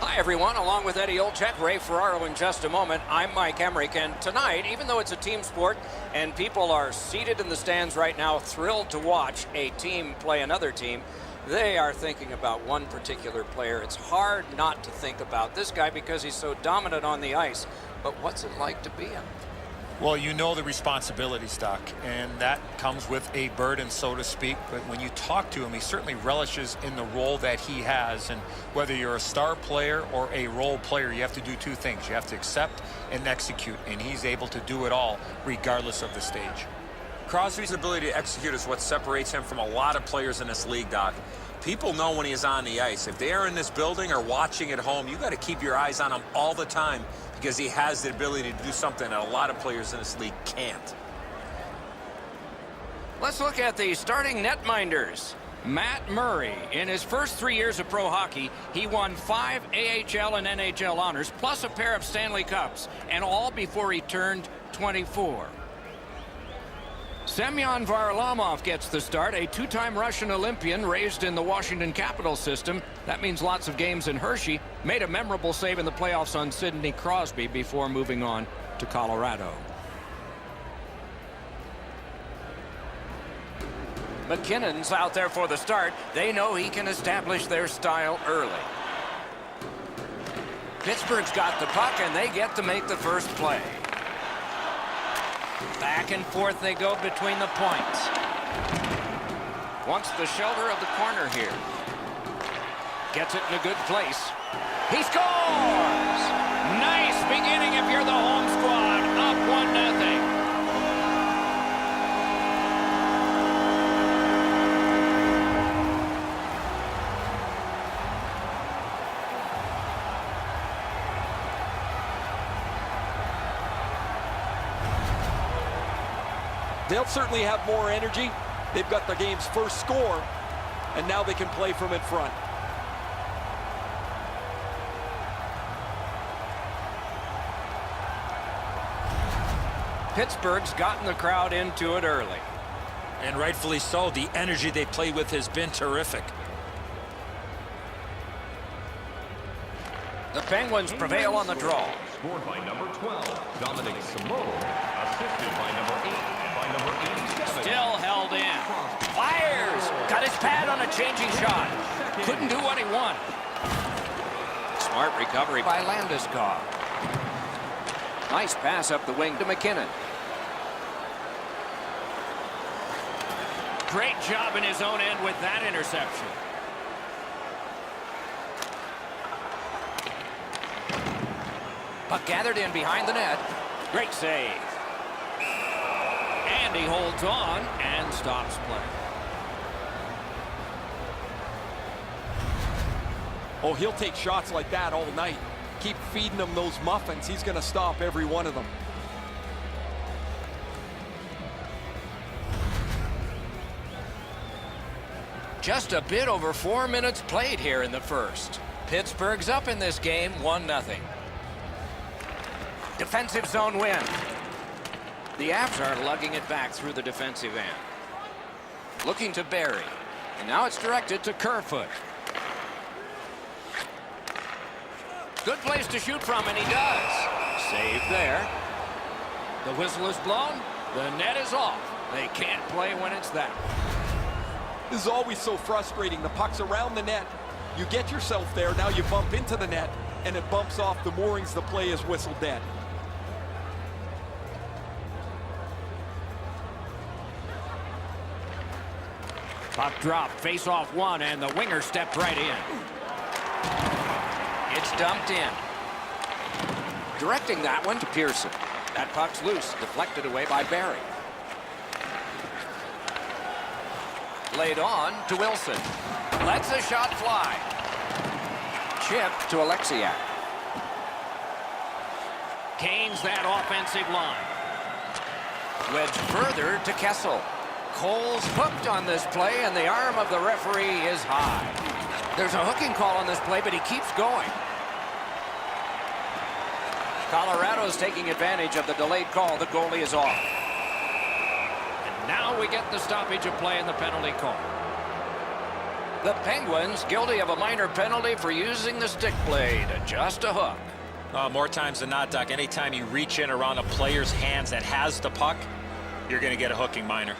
Hi, everyone. Along with Eddie Olczyk, Ray Ferraro in just a moment, I'm Mike Emmerich. And tonight, even though it's a team sport and people are seated in the stands right now, thrilled to watch a team play another team, they are thinking about one particular player. It's hard not to think about this guy because he's so dominant on the ice. But what's it like to be him? Well, you know the responsibility, Stock, and that comes with a burden, so to speak. But when you talk to him, he certainly relishes in the role that he has. And whether you're a star player or a role player, you have to do two things. You have to accept and execute, and he's able to do it all regardless of the stage. Crosby's ability to execute is what separates him from a lot of players in this league, Doc. People know when he's on the ice. If they are in this building or watching at home, you got to keep your eyes on him all the time because he has the ability to do something that a lot of players in this league can't. Let's look at the starting netminders. Matt Murray, in his first 3 years of pro hockey, he won 5 AHL and NHL honors, plus a pair of Stanley Cups, and all before he turned 24. Semyon Varlamov gets the start, a two-time Russian Olympian raised in the Washington Capitals system. That means lots of games in Hershey. Made a memorable save in the playoffs on Sidney Crosby before moving on to Colorado. McKinnon's out there for the start. They know he can establish their style early. Pittsburgh's got the puck, and they get to make the first play. Back and forth they go between the points. Wants the shelter of the corner here. Gets it in a good place. He scores! Nice beginning if you're the home squad. Up 1-0. They'll certainly have more energy. They've got their game's first score, and now they can play from in front. Pittsburgh's gotten the crowd into it early. And rightfully so. The energy they played with has been terrific. The Penguins prevail on the draw. Scored by number 12, Dominic Simone. Assisted by number 8 and by number 87. Still held in. Fires! Got his pad on a changing shot. Couldn't do what he wanted. Smart recovery by Landeskog. Nice pass up the wing to McKinnon. Great job in his own end with that interception. Puck gathered in behind the net. Great save. And he holds on and stops play. Oh, he'll take shots like that all night. Keep feeding him those muffins. He's going to stop every one of them. Just a bit over 4 minutes played here in the first. Pittsburgh's up in this game 1-0. Defensive zone win. The Avs are lugging it back through the defensive end. Looking to Barry. And now it's directed to Kerfoot. Good place to shoot from, and he does. Save there. The whistle is blown. The net is off. They can't play when it's that. This is always so frustrating. The puck's around the net. You get yourself there. Now you bump into the net, and it bumps off the moorings. The play is whistled dead. Puck drop, face off one, and the winger stepped right in. It's dumped in. Directing that one to Pearson. That puck's loose, deflected away by Barry. Laid on to Wilson. Lets the shot fly. Chip to Alexiak. Gains that offensive line. Wedged further to Kessel. Cole's hooked on this play, and the arm of the referee is high. There's a hooking call on this play, but he keeps going. Colorado's taking advantage of the delayed call. The goalie is off. And now we get the stoppage of play and the penalty call. The Penguins guilty of a minor penalty for using the stick blade. Just a hook. More times than not, Doc, anytime you reach in around a player's hands that has the puck, you're going to get a hooking minor.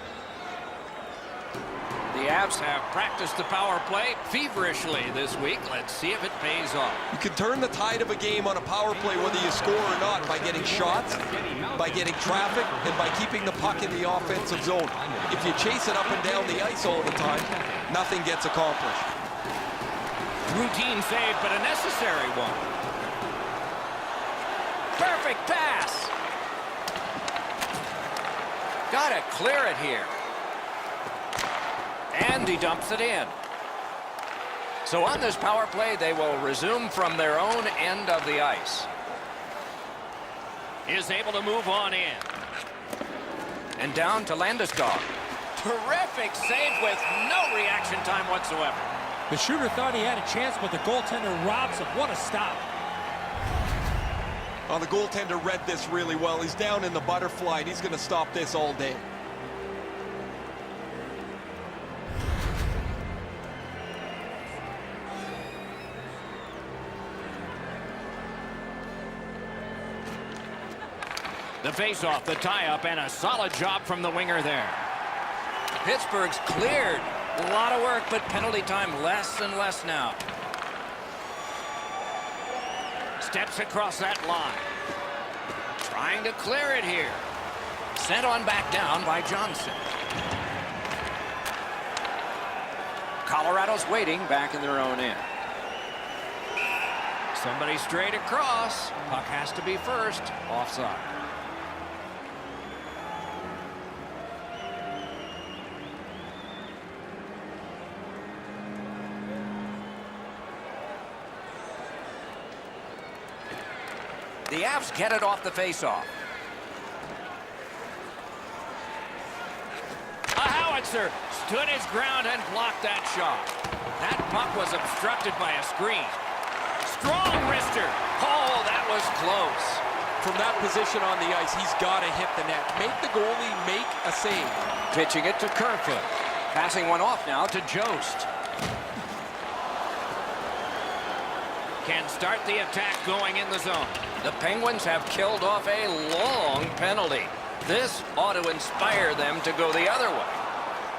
The Avs have practiced the power play feverishly this week. Let's see if it pays off. You can turn the tide of a game on a power play whether you score or not by getting shots, by getting traffic, and by keeping the puck in the offensive zone. If you chase it up and down the ice all the time, nothing gets accomplished. Routine save, but a necessary one. Perfect pass. Gotta clear it here. And he dumps it in. So on this power play, they will resume from their own end of the ice. Is able to move on in. And down to Landeskog. Terrific save with no reaction time whatsoever. The shooter thought he had a chance, but the goaltender robs him. What a stop. The goaltender read this really well. He's down in the butterfly, and he's going to stop this all day. The face-off, the tie-up, and a solid job from the winger there. Pittsburgh's cleared. A lot of work, but penalty time less and less now. Steps across that line. Trying to clear it here. Sent on back down by Johnson. Colorado's waiting back in their own end. Somebody straight across. Puck has to be first. Offside. The Avs get it off the faceoff. A howitzer stood his ground and blocked that shot. That puck was obstructed by a screen. Strong wrister. Oh, that was close. From that position on the ice, he's got to hit the net. Make the goalie make a save. Pitching it to Kerfoot. Passing one off now to Jost. Can start the attack going in the zone. The Penguins have killed off a long penalty. This ought to inspire them to go the other way.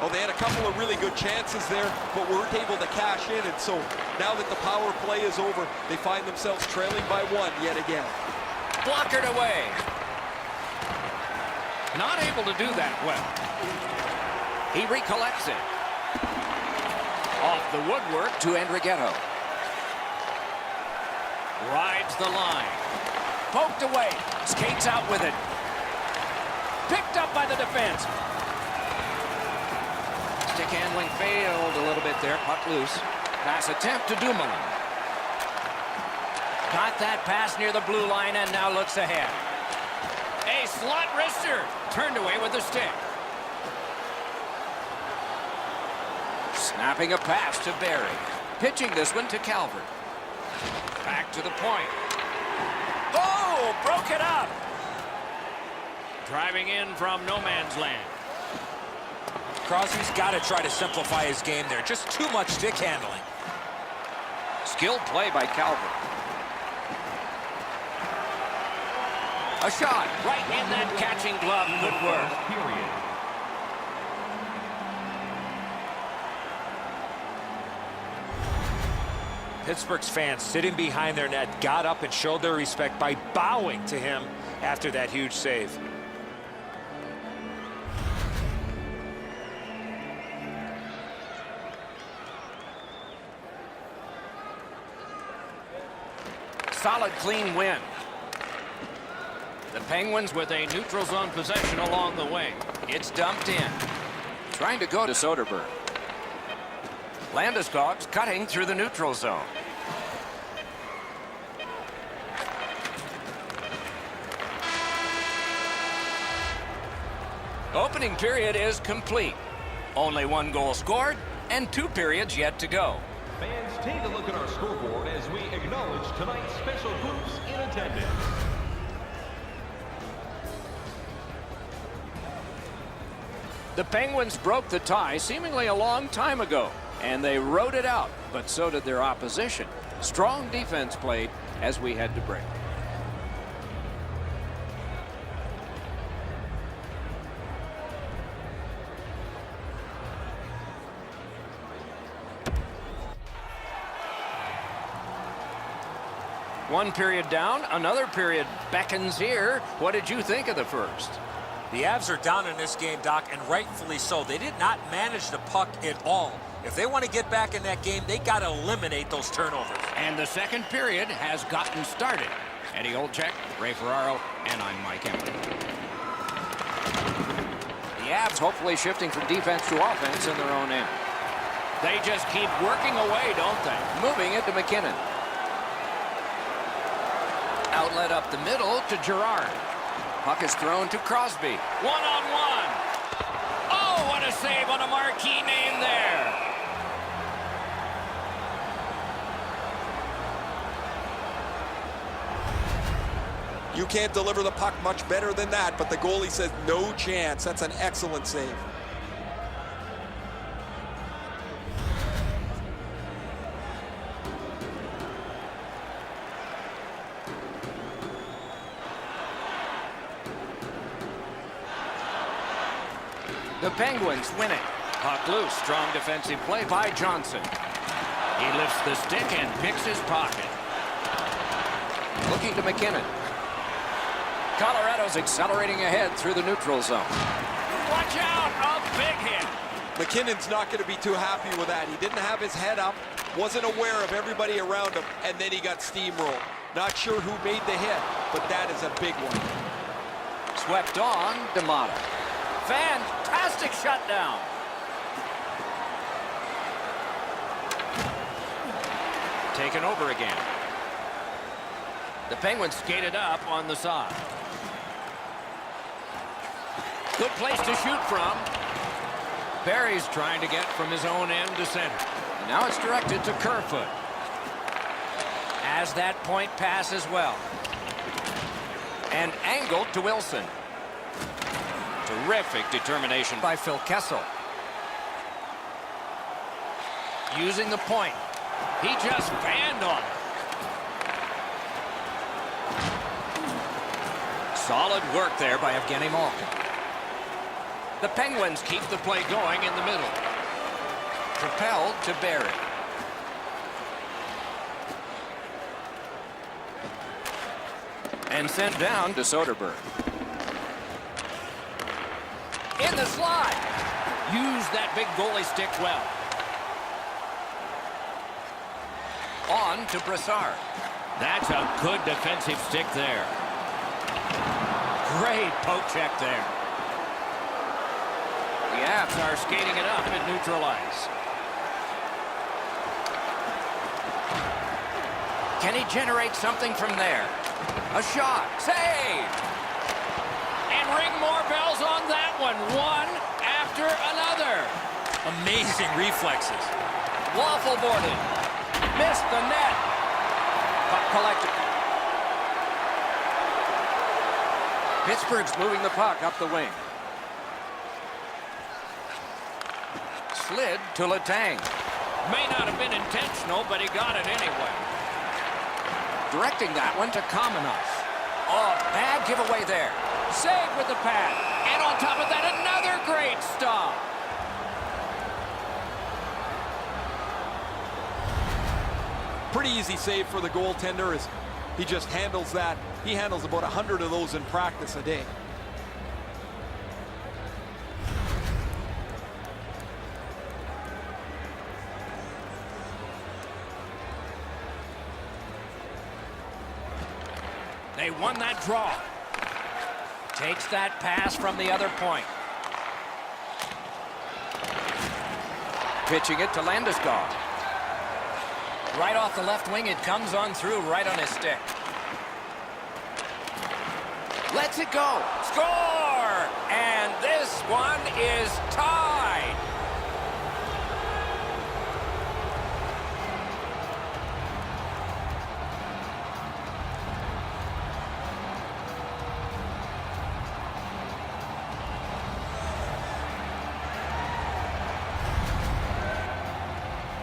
Oh, they had a couple of really good chances there, but weren't able to cash in. And so now that the power play is over, they find themselves trailing by one yet again. Blockered away. Not able to do that well. He recollects it. Off the woodwork to Andrighetto. Rides the line. Poked away. Skates out with it. Picked up by the defense. Stick handling failed a little bit there. Puck loose. Pass attempt to Dumoulin. Got that pass near the blue line and now looks ahead. A slot wrister. Turned away with the stick. Snapping a pass to Barry. Pitching this one to Calvert. Back to the point. Oh, broke it up. Driving in from no man's land. Crosby's got to try to simplify his game there. Just too much stick handling. Skilled play by Calvert. A shot right in that catching glove. Good work. Period. Pittsburgh's fans sitting behind their net got up and showed their respect by bowing to him after that huge save. Solid, clean win. The Penguins with a neutral zone possession along the wing. It's dumped in. Trying to go to Soderberg. Landeskog's cutting through the neutral zone. Opening period is complete. Only one goal scored and 2 periods yet to go. Fans, take a look at our scoreboard as we acknowledge tonight's special groups in attendance. The Penguins broke the tie seemingly a long time ago. And they rode it out, but so did their opposition. Strong defense played as we head to break. One period down, another period beckons here. What did you think of the first? The Avs are down in this game, Doc, and rightfully so. They did not manage the puck at all. If they want to get back in that game, they got to eliminate those turnovers. And the second period has gotten started. Eddie Olczyk, Ray Ferraro, and I'm Mike Emery. The Avs hopefully shifting from defense to offense in their own end. They just keep working away, don't they? Moving it to McKinnon. Outlet up the middle to Girard. Puck is thrown to Crosby. One-on-one. Oh, what a save on a marquee name there. You can't deliver the puck much better than that, but the goalie says no chance. That's an excellent save. The Penguins win it. Puck loose. Strong defensive play by Johnson. He lifts the stick and picks his pocket. Looking to McKinnon. Colorado's accelerating ahead through the neutral zone. Watch out! A big hit. McKinnon's not going to be too happy with that. He didn't have his head up, wasn't aware of everybody around him, and then he got steamrolled. Not sure who made the hit, but that is a big one. Swept on, D'Amato. Fantastic shutdown. Taken over again. The Penguins skated up on the side. Good place to shoot from. Barry's trying to get from his own end to center. And now it's directed to Kerfoot. As that point pass as well. And angled to Wilson. Terrific determination by Phil Kessel. Using the point. He just banned on it. Solid work there by Evgeny Malkin. The Penguins keep the play going in the middle. Propelled to Barry. And sent down to Soderberg. In the slide. Use that big goalie stick well. On to Brassard. That's a good defensive stick there. Great poke check there. The Avs are skating it up at neutral ice. Can he generate something from there? A shot. Save! And ring more bells on that one. One after another. Amazing reflexes. Waffle boarded. Missed the net. Puck collected. Pittsburgh's moving the puck up the wing. Slid to Letang. May not have been intentional, but he got it anyway. Directing that one to Kamenov. Oh, bad giveaway there. Save with the pad. And on top of that, another great stop. Pretty easy save for the goaltender as he just handles that. He handles about 100 of those in practice a day. They won that draw. Takes that pass from the other point. Pitching it to Landeskog. Right off the left wing, it comes on through right on his stick. Lets it go. Score! And this one is tied.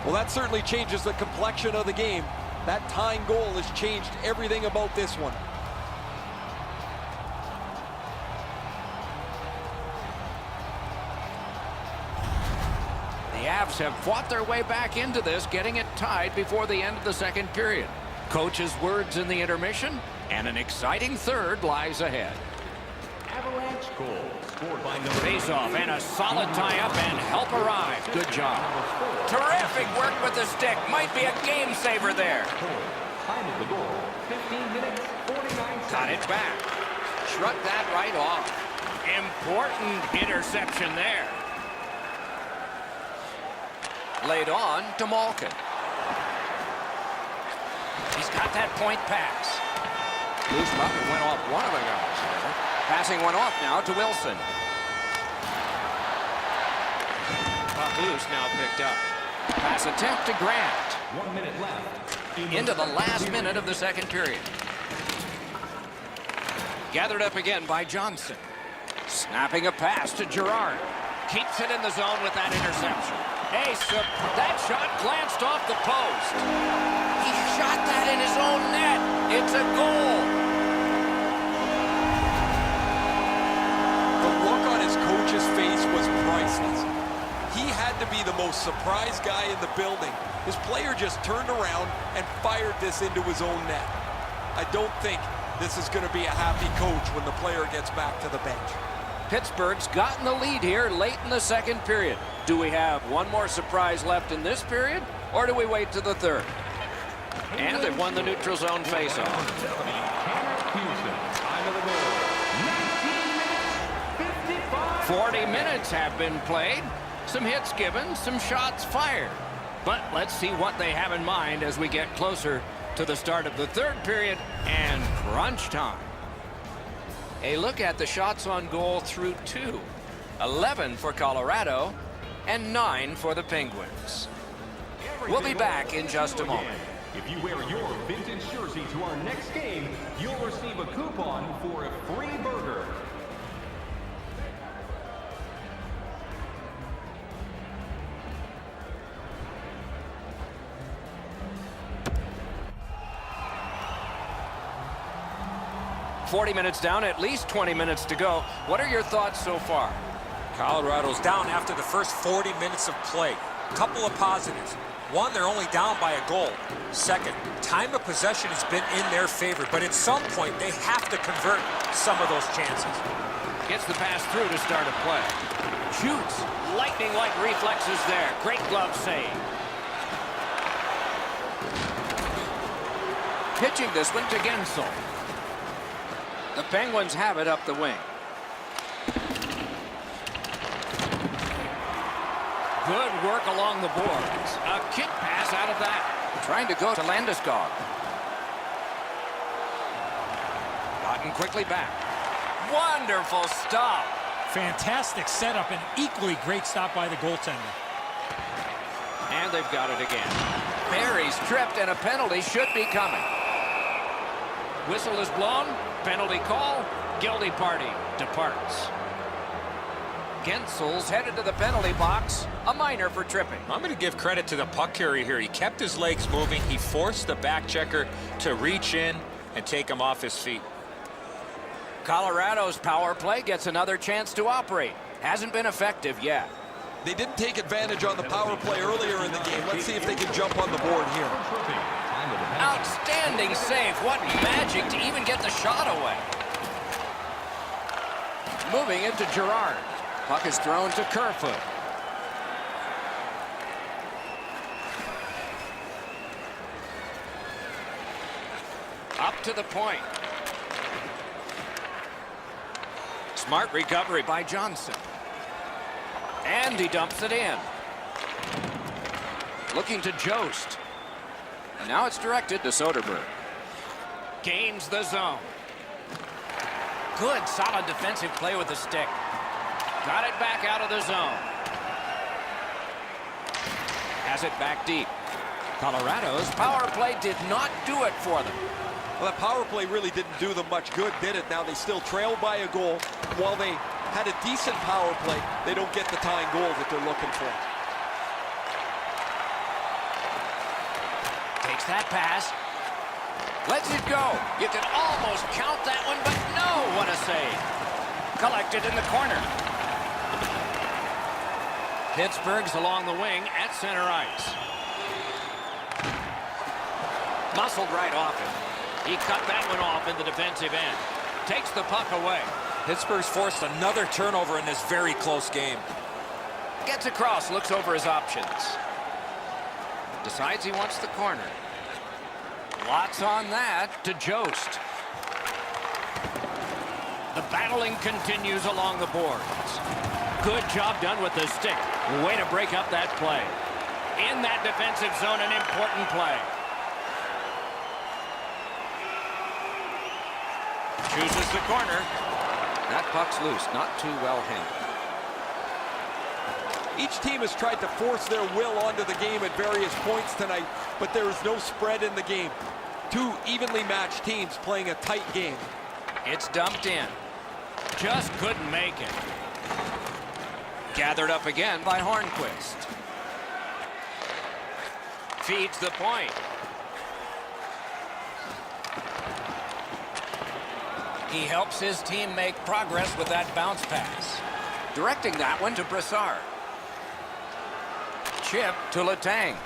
Well, that certainly changes the complexion of the game. That tying goal has changed everything about this one. The Avs have fought their way back into this, getting it tied before the end of the second period. Coach's words in the intermission, and an exciting third lies ahead. Avalanche goal scored by number Face-off and a solid tie-up, and help arrive. Good job. Terrific work with the stick. Might be a game-saver there. Time of the goal, 15 minutes, 49 seconds. Got it back. Shrugged that right off. Important interception there. Laid on to Malkin. He's got that point pass. Loose puck and went off one of the guys there. Passing one off now to Wilson. Puck loose now picked up. Pass attempt to Grant. 1 minute left. Into the last minute of the second period. Gathered up again by Johnson. Snapping a pass to Girard. Keeps it in the zone with that interception. That shot glanced off the post. He shot that in his own net. It's a goal. The look on his coach's face was priceless. He had to be the most surprised guy in the building. His player just turned around and fired this into his own net. I don't think this is going to be a happy coach when the player gets back to the bench. Pittsburgh's gotten the lead here late in the second period. Do we have one more surprise left in this period, or do we wait to the third? And they've won the neutral zone faceoff. 40 minutes have been played. Some hits given, some shots fired. But let's see what they have in mind as we get closer to the start of the third period and crunch time. A look at the shots on goal through 2. 11 for Colorado and 9 for the Penguins. We'll be back in just a moment. If you wear your vintage jersey to our next game, you'll receive a coupon for a free burger. .40 minutes down, at least 20 minutes to go. What are your thoughts so far? Colorado's down after the first 40 minutes of play. A couple of positives. One, they're only down by a goal. Second, time of possession has been in their favor, but at some point they have to convert some of those chances. Gets the pass through to start a play. Shoots. Lightning-like reflexes there. Great glove save. Pitching this one to Gensel. The Penguins have it up the wing. Good work along the boards. A kick pass out of that. Trying to go to Landeskog. Gotten quickly back. Wonderful stop. Fantastic setup and equally great stop by the goaltender. And they've got it again. Barry's tripped and a penalty should be coming. Whistle is blown. Penalty call. Guilty party departs. Gensel's headed to the penalty box. A minor for tripping. I'm going to give credit to the puck carrier here. He kept his legs moving. He forced the back checker to reach in and take him off his feet. Colorado's power play gets another chance to operate. Hasn't been effective yet. They didn't take advantage on the power play earlier in the game. Let's see if they can jump on the board here. Outstanding save. What magic to even get the shot away. Moving it to Girard. Puck is thrown to Kerfoot. Up to the point. Smart recovery by Johnson. And he dumps it in. Looking to Jost. And now it's directed to Soderberg. Gains the zone. Good, solid defensive play with the stick. Got it back out of the zone. Has it back deep. Colorado's power play did not do it for them. Well, that power play really didn't do them much good, did it? Now they still trail by a goal. While they had a decent power play, they don't get the tying goal that they're looking for. Takes that pass. Lets it go. You can almost count that one, but no, what a save. Collected in the corner. Pittsburgh's along the wing at center ice. Muscled right off it. He cut that one off in the defensive end. Takes the puck away. Pittsburgh's forced another turnover in this very close game. Gets across, looks over his options. Decides he wants the corner. Lots on that to Jost. The battling continues along the boards. Good job done with the stick. Way to break up that play. In that defensive zone, an important play. Chooses the corner. That puck's loose, not too well handled. Each team has tried to force their will onto the game at various points tonight, but there is no spread in the game. Two evenly matched teams playing a tight game. It's dumped in. Just couldn't make it. Gathered up again by Hornquist. Feeds the point. He helps his team make progress with that bounce pass. Directing that one to Brassard. Chip to Letang.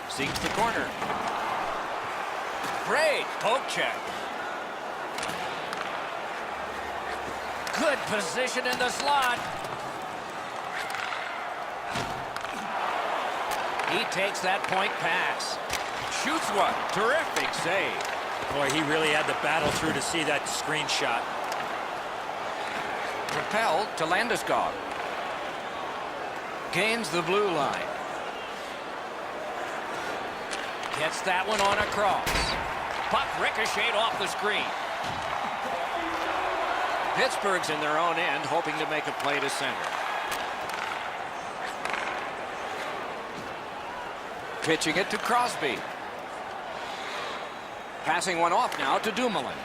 Seeks the corner. Great poke check. Good position in the slot. He takes that point pass. Shoots one. Terrific save. Boy, he really had to battle through to see that screenshot. Propelled to Landeskog. Gains the blue line. Gets that one on a cross. Puck ricocheted off the screen. Pittsburgh's in their own end, hoping to make a play to center. Pitching it to Crosby. Passing one off now to Dumoulin.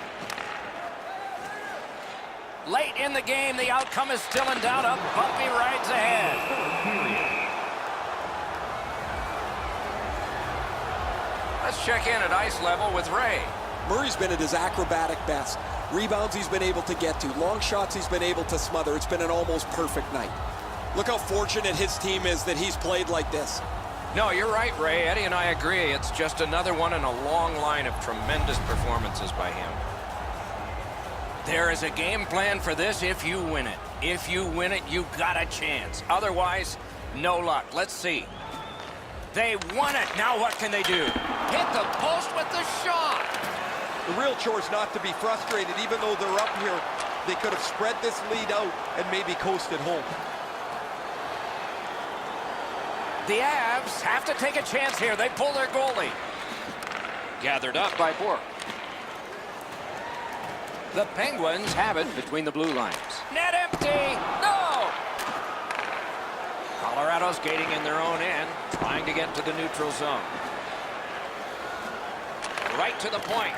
Late in the game, the outcome is still in doubt. A bumpy rides ahead. Let's check in at ice level with Ray. Murray's been at his acrobatic best. Rebounds he's been able to get to. Long shots he's been able to smother. It's been an almost perfect night. Look how fortunate his team is that he's played like this. No, you're right, Ray. Eddie and I agree. It's just another one in a long line of tremendous performances by him. There is a game plan for this if you win it. If you win it, you got a chance. Otherwise, no luck. Let's see. They won it. Now what can they do? Hit the post with the shot. The real chore is not to be frustrated. Even though they're up here, they could have spread this lead out and maybe coasted home. The Avs have to take a chance here. They pull their goalie. Gathered up by Bourque. The Penguins have it between the blue lines. Net empty. No! Colorado skating in their own end, trying to get to the neutral zone. Right to the point.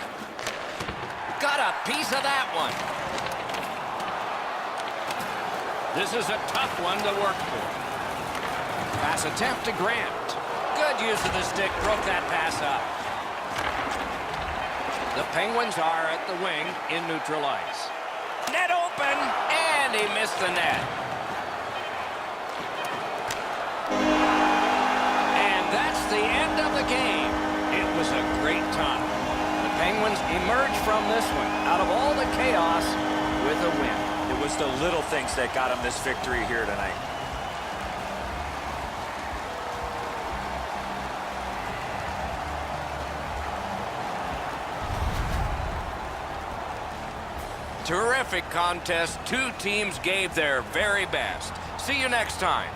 Got a piece of that one. This is a tough one to work for. Pass attempt to Grant. Good use of the stick, broke that pass up. The Penguins are at the wing in neutral ice. Net open, and he missed the net. And that's the end of the game. It was a great time. The Penguins emerge from this one, out of all the chaos, with a win. It was the little things that got him this victory here tonight. Terrific contest. Two teams gave their very best. See you next time.